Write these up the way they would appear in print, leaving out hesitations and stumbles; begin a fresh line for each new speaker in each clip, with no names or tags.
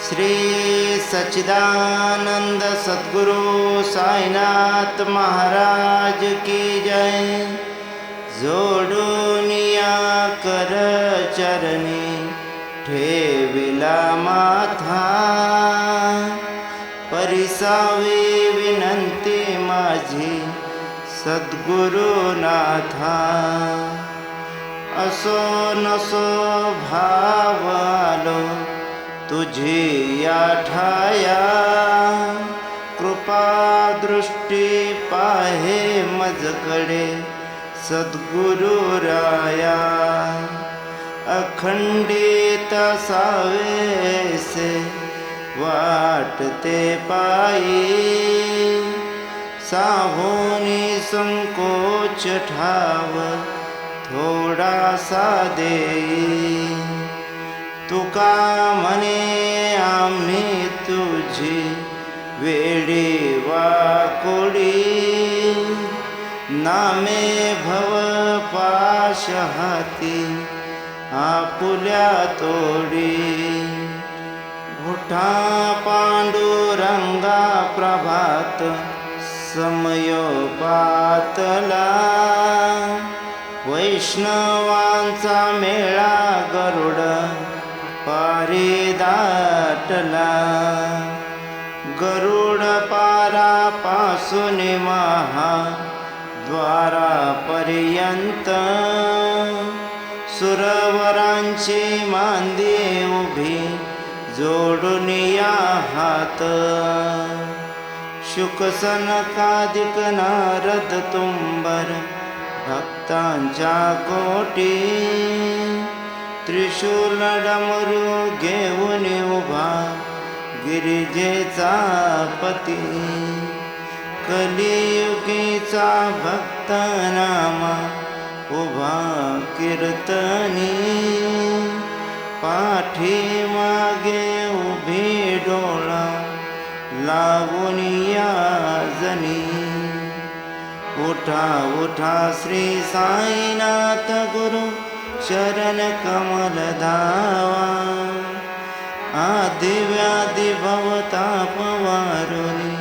श्री सच्चिदानंद सद्गुरु साईनाथ महाराज की जय। जोडूनिया कर चरणी ठेविला माथा, परिसावी विनंती माझी सद्गुरुनाथा। असो नसो भाव आलो तुझी या ठाया, कृपा दृष्टी पाहे मजकडे सद्गुरुराया। अखंडित सावेसे वाटते पायी, साहोनी संकोच ठाव थोडासा देई। तुका म्हणे आम्ही तुझी वेडी वाकोडी, नामे भव पाश हाती आपुल्या तोडी। उठा पांडुरंगा प्रभात समयोपातला, वैष्णवांचा मेळा गरुड पारी दाटला। गरुड पारापासून महाद्वारापर्यंत, सुरवरांची मांदी उभी जोडून या हात। शुकसनकादिक नारद तुंबर भक्तांच्या कोटी, त्रिशूल डमरू घेऊन उभा गिरिजेचा पती। कलियुगीचा भक्त नामा उभा कीर्तनी, पाठी मागे उभी डोळा लावून या जनी। उठा उठा श्री साईनाथ गुरु शरण कमल धावा, आदि व्याधी भवताप वारुनी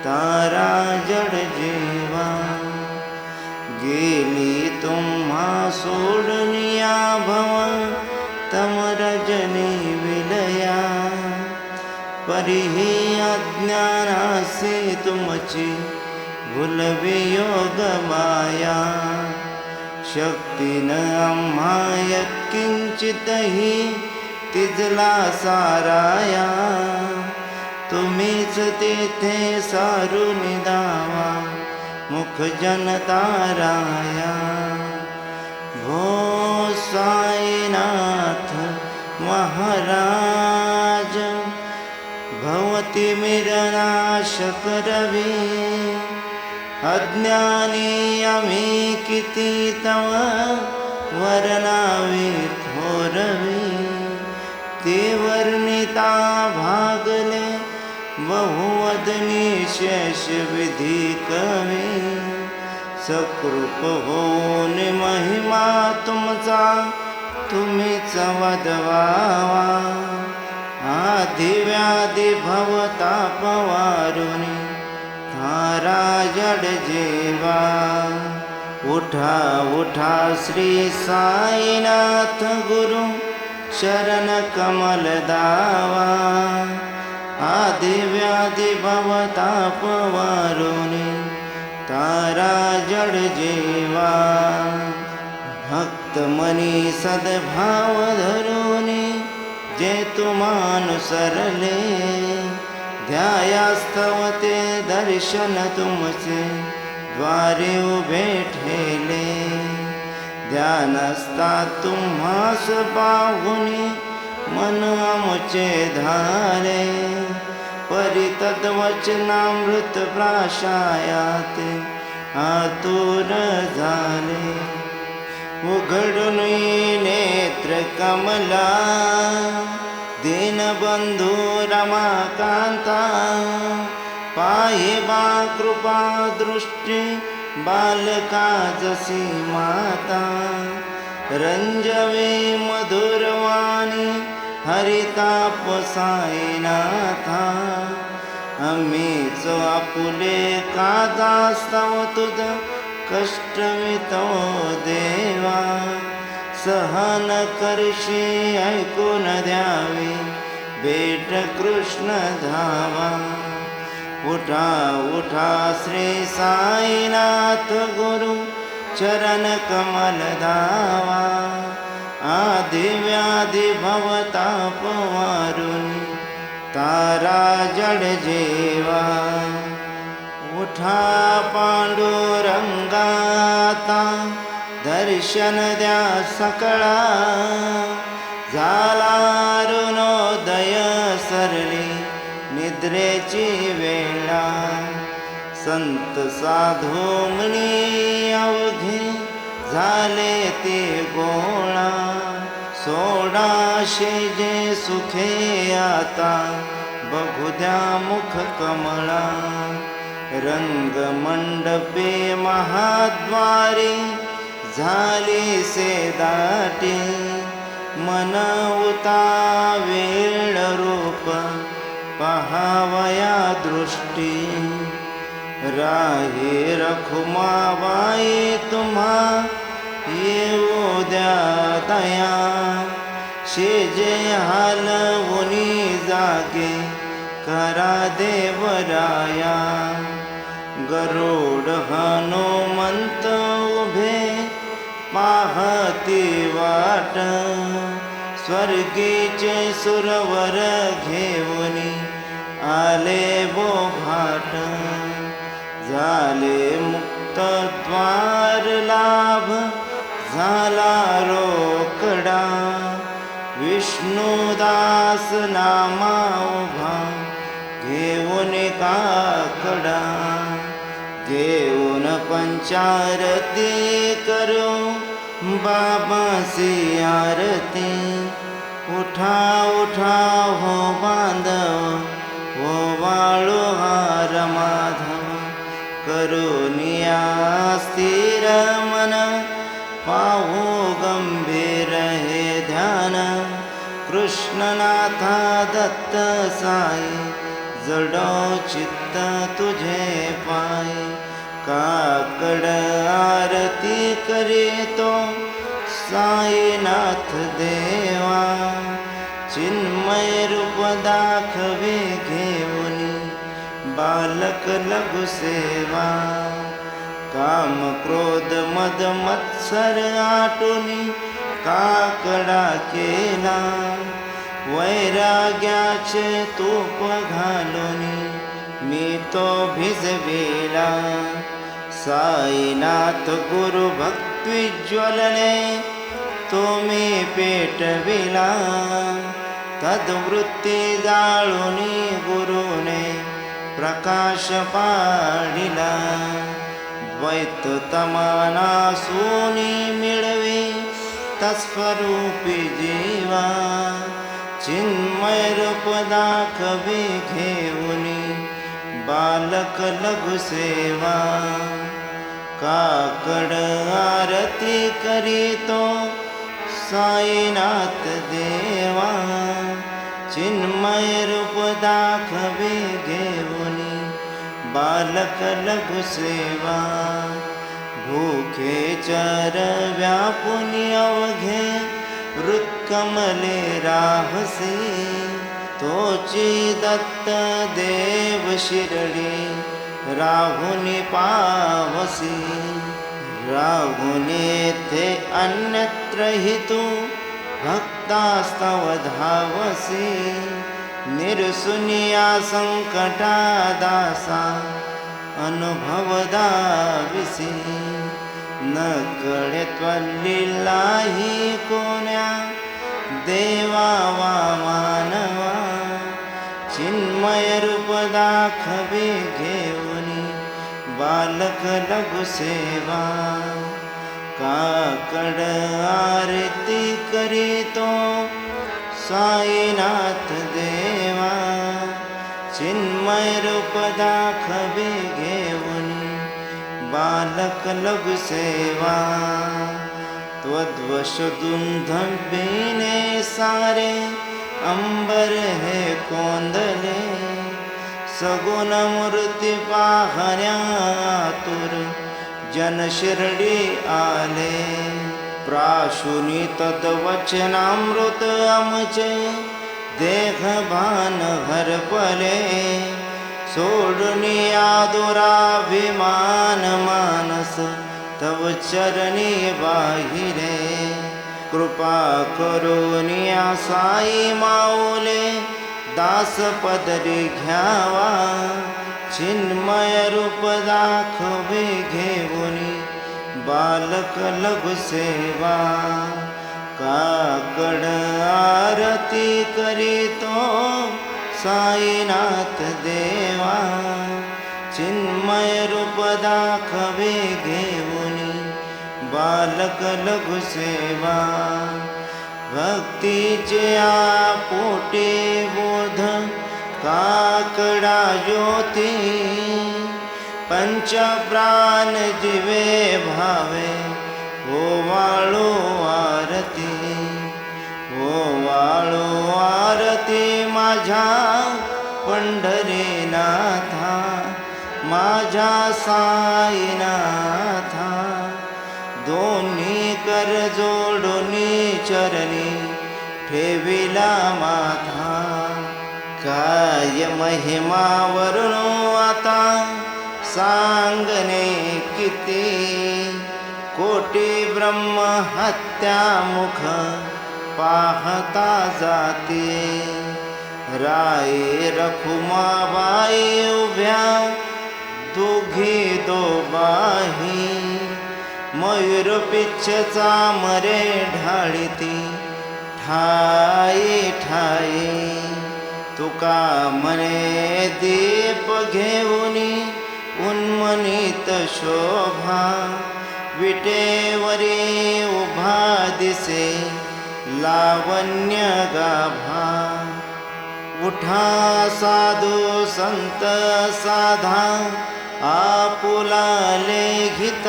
तारा जड जीवा। गेली तुम्हा सोडून या भव तम रजनी विलया, परिही अज्ञानासी तुमची भुलवी योग माया। शक्तीन आम्हा यत्किंचितही तिजला साराया, तुम्हीच तेथे सारून दावा मुख जनताराया। भो साईनाथ महाराज भवती मिरनाशक रवी, अज्ञानी आम्ही किती तव वर्णावी थोरवी। ते वर्णिता भागले बहुवदनी शेष विधी कवी, सकृप होऊन महिमा तुमचा तुम्हीच वदवावा। आदि व्याधी भवताप वारुनी तारा जड जीवा। उठा उठा श्री साईनाथ गुरु शरण कमल दावा, आदि व्याधी भवताप वारुनी तारा जड जीवा। भक्त मनी सद्भाव धरुनी जे तुम्हानुसरले, ध्यायास्तव ते दर्शन तुमचे द्वारे उभे ठेले। ध्यानस्ता तुम्हास पाहुनी मन आमुचे धारे, परितद्वचनामृत प्राशायात आतुर झाले। उघडून नेत्र कमला दीनबंधू रमाकांता, पाहे बा कृपा दृष्टी बालका जसी माता। रंजवे मधुरवाणी हरिताप साईनाथा आम्हीच आपुले कादास्तव तुझ कष्टवितो देवा सहन करशी ऐकून द्यावी भेट कृष्ण धावा उठा उठा श्री साईनाथ गुरु चरण कमल धावा आदि व्याधि भवताप वारुणी तारा जड जेवा उठा पांडुरंगाता दर्शन द्या सकळा झाला अरुणोदय सरली निद्रेची वेळा संत साधू मुनी अवघे झाले ते गोळा सोडाशे जे सुखे आता बघू द्या मुख कमळा रंग मंडपे महाद्वारी झाली से दाटी मन उता वेळ रूप पहावया दृष्टी राहे रखुमाबाई तुम्हा येऊ द्या दया शेजे हालवुनी जागे करा देवराया गरुड हनुमंत उभे पाहती वाट स्वर्गीचे सुरवर घेऊनी आले वो भाट झाले मुक्त द्वार लाभ झाला रोकडा विष्णुदास नामा उभा घेऊन काकडा घेऊन पंचारती करू बाबासी आरती उठा उठा हो बांधव हो वाळू हार माधव करुनिया स्थिर मन पाहू गंभीर हे ध्यान कृष्णनाथा दत्त साई जडो चित्त तुझे पाय काकड आरती करीतो साईनाथ देवा चिन्मय रूप दाखवे घेऊनी बालक लघु सेवा काम क्रोध मद मत्सर आटुनी काकडा केला वैराग्याचे तूप घालुनी मी तो भिजविला साईनाथ गुरु भक्ती ज्वलने तुम्ही पेटविला तद्वृत्ती जाळुनी गुरुने प्रकाश पाडिला द्वैत तमाना सोनी मिळवी तत्स्वरूपी जीवा चिन्मय रूप दाखवे घेऊनी बालक लघु सेवा काकड आरती करीतो साईनाथ देवा चिन्मय रूप दाखवे घेऊनी बालक लघु सेवा भूखे चर व्यापुनी अवघे वृत्कमले राहसी तोची दत्त देव शिरडी राहुनी पावसी राहुनी थे अन्यत्र हि तू भक्तास्तव धावसी निरसुनिया संकटा दासा अनुभव दाविसी न कळे त्वल्लीलाही कोण्या देवा वा मानवा चिन्मय रूप दाखवे घेऊनी बालक लघु सेवा काकड आरती करीतो साईनाथ देवा चिन्मय रूप दाखवे घेऊनी बालक लघु सेवा त्वद्वश दुंधबिने सारे अंबर हे कोंदले, सगुण मूर्ती पाहण्यातुर जन शिर्डी आले. प्राशुनी तद्वचनामृत आमचे देह भान हरपले, सोडूनी आदुराभिमान मानस तव चरणी बाहिले. कृपा करुनिया साई माऊले, दास पदरी घ्यावा. चिन्मय रूप दाखवे घेऊनी, बालक लघु सेवा. काकड आरती करीतो साईनाथ देवा. चिन्मय रूप दाखवे घेऊनी, बालक लघु सेवा. भक्तीचे आपोटे बोध काकडा ज्योती, पंचप्राण जीवे भावे ओवाळो आरती. ओवाळो आरती माझ्या पंढरीनाथा, माझ्या साईनाथा. दोन्ही कर जोडूनी चरणी ठेविला माथा. काय महिमा वरुणो आता सांगणे किती, कोटी ब्रह्म हत्या मुख पाहता जाते. राये रखुमाबाई उभ्या दोघी दोबाही, मयूर पिच्छचा मरे ढाळीती ठाई ठाई. तुका मने दीप घेऊनी उन्मनीत शोभा, विटेवरी उभा दिसे लावण्य गाभा. उठा साधू संत साधा आपुला लेखित,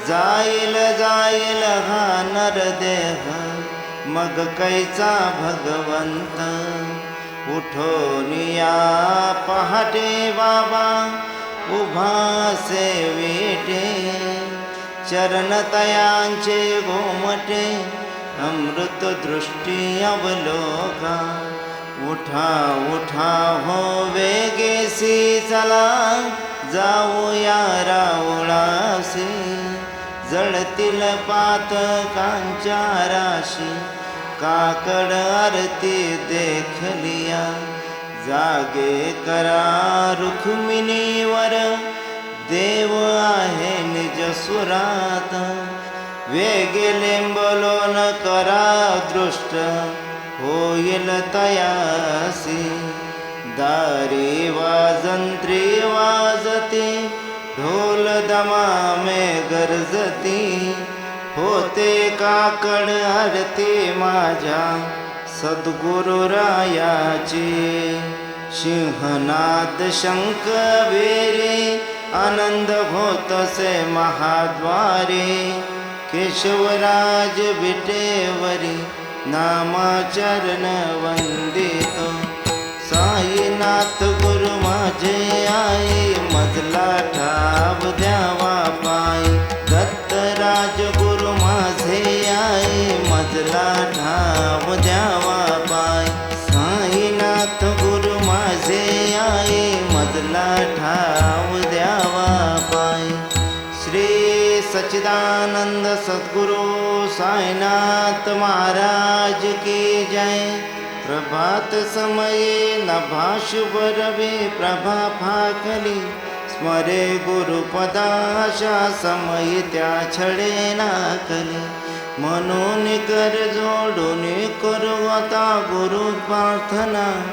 जाईल जाईल हा नरदेह मग कैचा भगवंत. उठोनिया पहाटे बाबा उभा सेविटे, चरणतयांचे गोमटे अमृत दृष्टी अवलोका. उठा उठा हो वेगेसी चला, जाऊया राऊळासी. जळतील पातकांच्या राशी, काकड आरती देखलिया. जागे करा रुक्मिणीवर, देव आहे निज सुरात. वेगे लिंबलोन करा दृष्ट, होईल तयासी. दारी वाजंत्री वाजती, ढोल दमामे गरजती. होते काकड आरती माझ्या सद्गुरुरायाची. सिंहनाद शंख वेरे, आनंद होतसे महाद्वारे. केशवराज विटेवरी, नामाचरण वंदितो. साईनाथ गुरु माझे आई, मजला ठाव द्यावा पायी. दत्तराज गुरु माझे आई, मजला ठाव द्यावा पायी. साईनाथ गुरु माझे आई, मजला ठाव द्यावा पायी. श्री सच्चिदानंद सद्गुरु साईनाथ महाराज की जय. प्रभात समये नभा शुभ रवे, प्रभा फाकली स्मरे गुरुपदाशा. समयी त्या छडे नाकली, म्हणून कर जोडून करू आता गुरु प्रार्थना.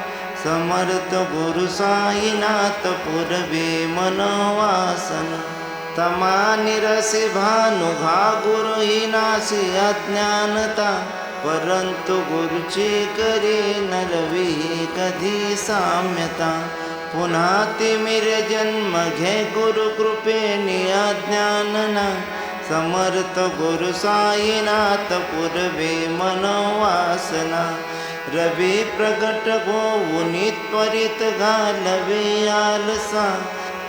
समर्थ गुरु साईनाथ पुरवे मनवासना. तमा निरसी भानु घा गुरु ही नासी अज्ञानता. परंतु गुरुची करी नलवी कधी साम्यता. पुन्हा तिमिर जन्म घे गुरु कृपेने अज्ञानना. समर्थ गुरु साईनाथ पुरवे मनोवासना. रवी प्रगट होऊनी त्वरित घालवे आलसा,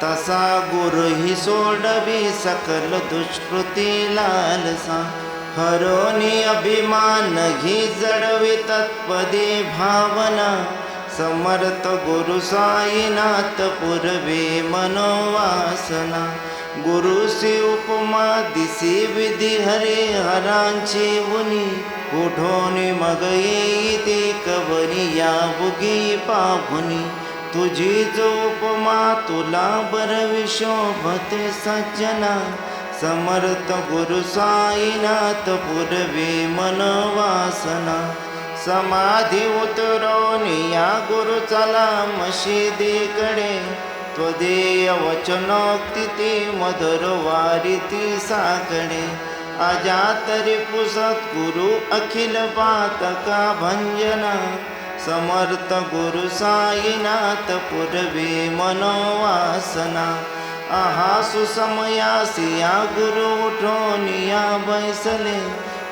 तसा गुरुही सोडवी सकल दुष्कृती लालसा. हरोनी अभिमान घी जडवी तत्पदी भावना, समर्थ गुरु साईनाथ पुरवे मनोवासना. गुरुसी उपमा दिसी विधी हरिहरांची उनी, कुठोनी मग येते कवनी या बुगी पाहुनी. तुझी जो उपमा तुला बरवी शोभते सज्जना, समर्थ गुरु साईनाथ पुरवे मनवासना. समाधी उतरवून या गुरु चला मशिदीकडे, त्वदेय वचनोक्ती ती मधुर वारीती साकडे. अजातरी पुसत गुरु अखिल पातका भंजना, समर्थ गुरु साईनाथ पुरवे मनोवासना. आहा सुसमयासिया गुरु उठोनिया बैसले,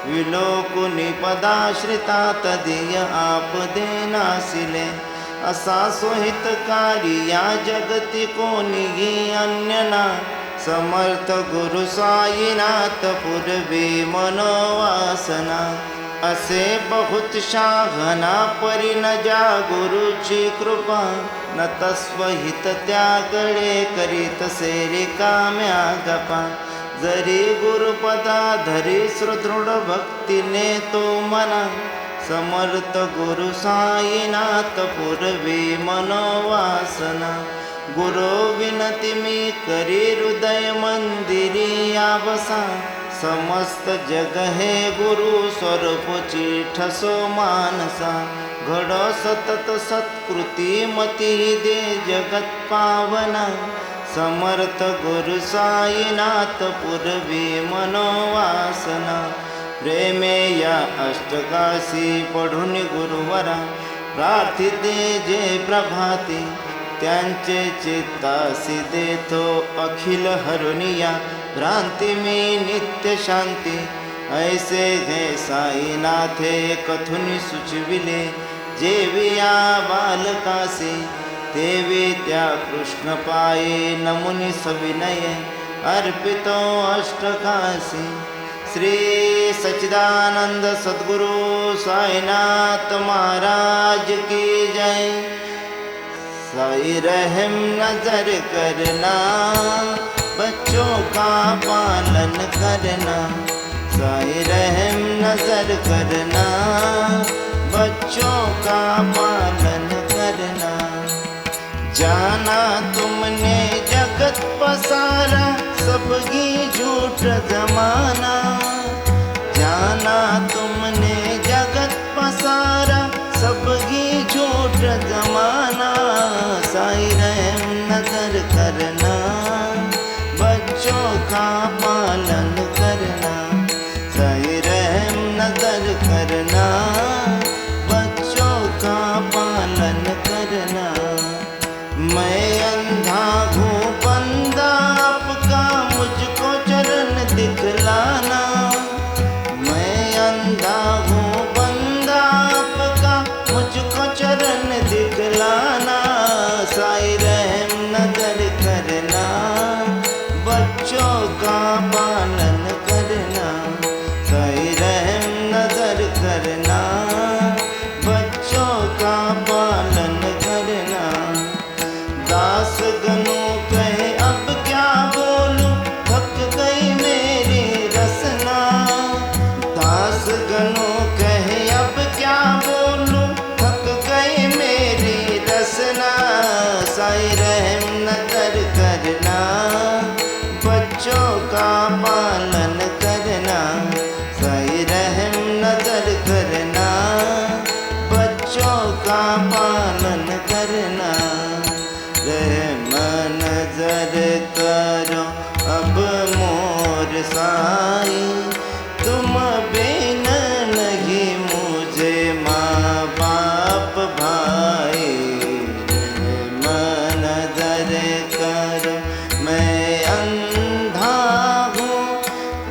विलोकुनी पदाश्रिता तदीय आप देनासिले. असा सोहितकारी या जगती कोणी अन्यना, समर्थ गुरु साईनाथ पुरवे मनोवासना. असे बहुत शाघना परी न जा गुरुची कृपा, न तस्वहित त्याकडे करीत से रिकाम्या गपा. जरी गुरुपदा धरी सुदृढ भक्तीने तो मना, समर्थ गुरु साईनाथ पुरवे मनोवासना. गुरु विनती मी करी हृदय मंदिरी आवसा, समस्त जग हे गुरु स्वरूपची ठसो मानसा. घडो सतत सत्कृती मती दे जगत पावना, समर्थ गुरु साईनाथ पुरवे मनोवासना. प्रेमे या अष्टकाशी पढून गुरुवरा, प्रार्थिते जे प्रभाती, त्यांचे चित्तासी देतो अखिल हरुनिया. भ्रांती मी नित्य शांती, ऐसे घे साईनाथे कथुनी सुचविले. जेविया बालकासी, देवी त्या कृष्ण पाये नमुनी सविनय, अर्पितो अष्टकाशी. श्री सच्चिदानंद सद्गुरु साईनाथ महाराज की जय. साई रहम नजर करना, बच्चों का पालन करना. साई रहम नजर करना, बच्चों का पालन करना. जाना तुमने जगत पसारा, सबकी झूठ जमाना. जाना तुमने जगत पसारा, सबकी झूठ जमाना. साई रहम नजर करना, बच्चों का पालन करना. साई रहम नजर करना, बच्चों का पालन करना. मैं अंधा हूँ बंदा आपका, मुझको चरण दिखलाना. मैं अंधा हूँ बंदा आपका, मुझको चरण दिखलाना. साई रहम नजर करना, बच्चों का पालन करना. साई रहम नजर करना, बच्चों का पालन करना. दास गनों कहे अब क्या बोलूं, थक गई मेरी रसना. दास गनों कहे अब क्या बोलूं, थक गई मेरी रसना. साई रहम नजर करना, बच्चों का पालन करना. साई रहम नजर करना, बच्चों का पालन करना. रहम नजर करो अब मोर साई, तुम बिन नहीं मुझे माँ बाप भाई. रहम नजर करो मैं अंधा हूँ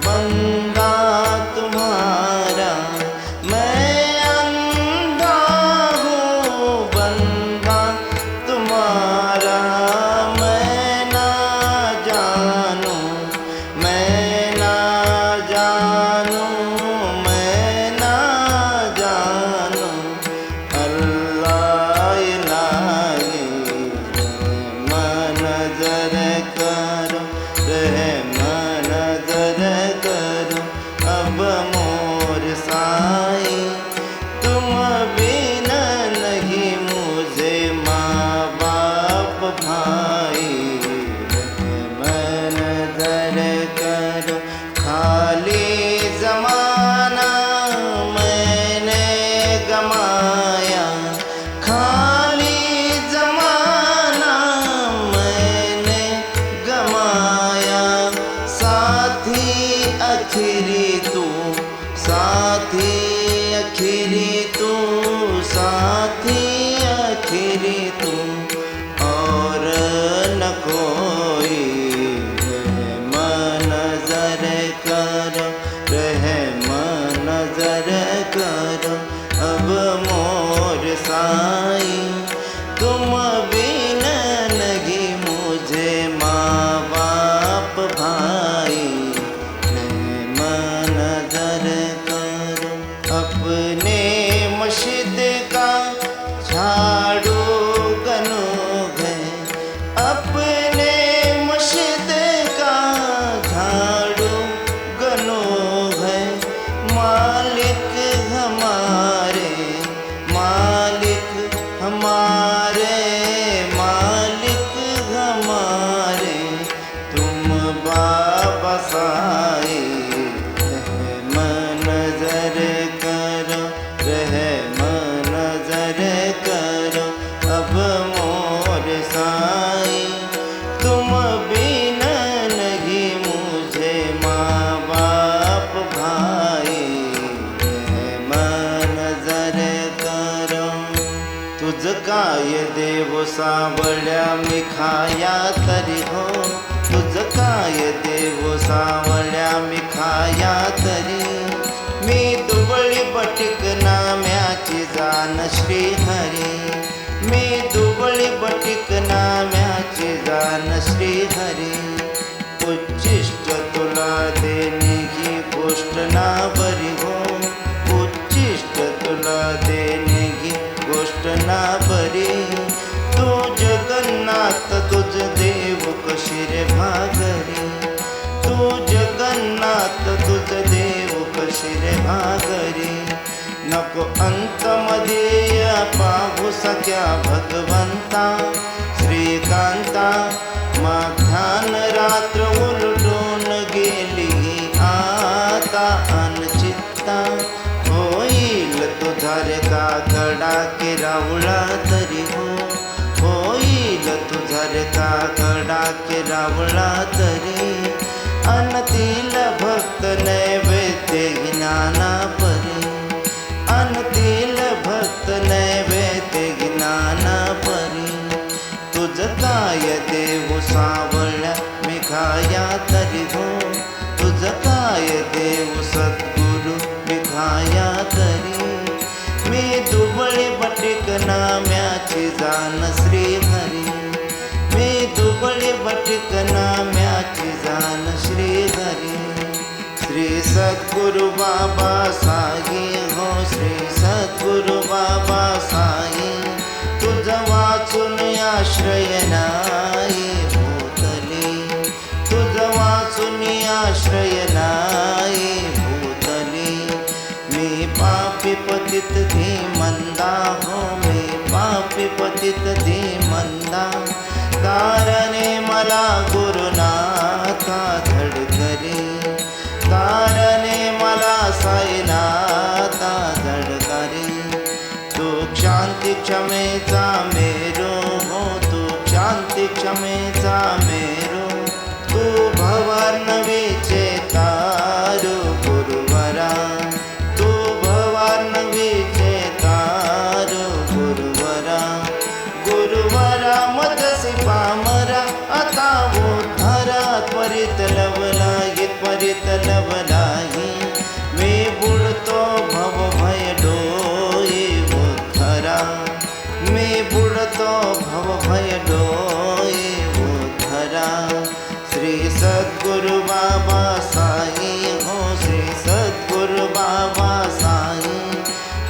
बंदा तुम्हारा. मैं अंधा साई, तुम बिन नहीं मुझे माँ बाप भाई, रहम नजर करो अपने मस्जिद का झाड़ू गनो है, अपने मस्जिद का झाड़ू गनो है, मालिक हमारे, मालिक हमारे, मालिक हमारे, तुम बाबा साई, रहम नजर करो, रहम नजर करो अब मोर साई, तुम बिन नहीं मुझे माँ बाप भाई, रहम नजर करो. तुझ काय देव सावळ्या मी खाया तरी हो, तुझ काय देव सावळ्या मी खाया तरी, मी दुबळी बटीक नाम्याची जाण श्रीहरी, मी दुबळी बटीक नाम्याची जाण श्रीहरी, उच्चिष्ट तुला देणे ही गोष्ट ना बरी हो, उच्चिष्ट तुला देणे ही गोष्ट ना बरी, तू जगन्नाथ तुझ देव कशी रे भागरी, तू जगन्नाथ तुझ देव कशी रे भागरी, नको अंतमध्ये पाहू सख्या भगवंता श्रीकांता, माध्यान रात्र उलटून गेली आता अनचित्ता, होईल तुझा रे काकडा की रावळा तरी हो, होईल तुझा रे काकडा की रावळा तरी, अनतील भक्त नैवेद्य ज्ञाना परी, अनतील भक्त नैवेद्य ज्ञाना परी, तुझ काय देव सावळ्या मी खाया तरी हो, तुझ काय देव सद्गुरु मी खाया तरी, मी दुबळी बटीक नाम्याची जाण श्रीहरी, मी दुबळी बटीक नाम्याची जाण श्रीहरी, श्री सद्गुरु बाबा साई हो, श्री सद्गुरु बाबा साई, तुझ वाचून आश्रय नाही भूतली, तुझ वाचून आश्रय नाही भूतली, मी पापी पतित धीमंदा हो, मी पापी पतित धीमंदा, तारणे मला गुरुनाथा धडकरी, तारणे मला साईनाथा धडकरी, तू शांती क्षमेचा मेरो हो, तू शांती क्षमेचा मेरो, तू भवार्णवीचे तारू गुरुवरा, तू भवार्णवीचे तारू गुरुवरा, गुरुवरा मदसी पामरा, आता उद्धारा त्वरित लवलाही, त्वरित लवलाही, मी बुडतो भव भय डोई उद्धरा, मी बुडतो भव भय डोई उद्धरा, श्री सद्गुरु बाबा साई हो, श्री सद्गुरु बाबा साई,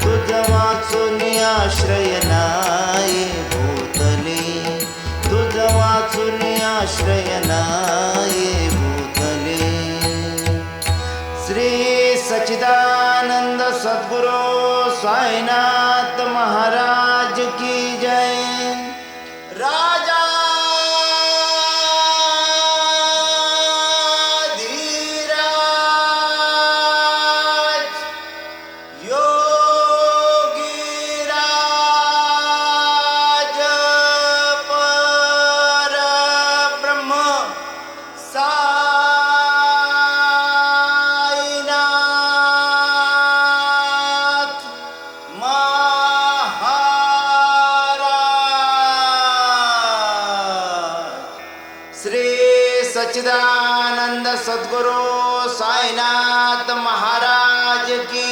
तुझ वाचून आश्रय नाही भूतली, तुझ वाचून आश्रय नाही भूतली. श्री सच्चिदानंद सद्गुरु साईनाथ महाराज की जय. राजा श्री सच्चिदानंद सद्गुरु साईनाथ महाराज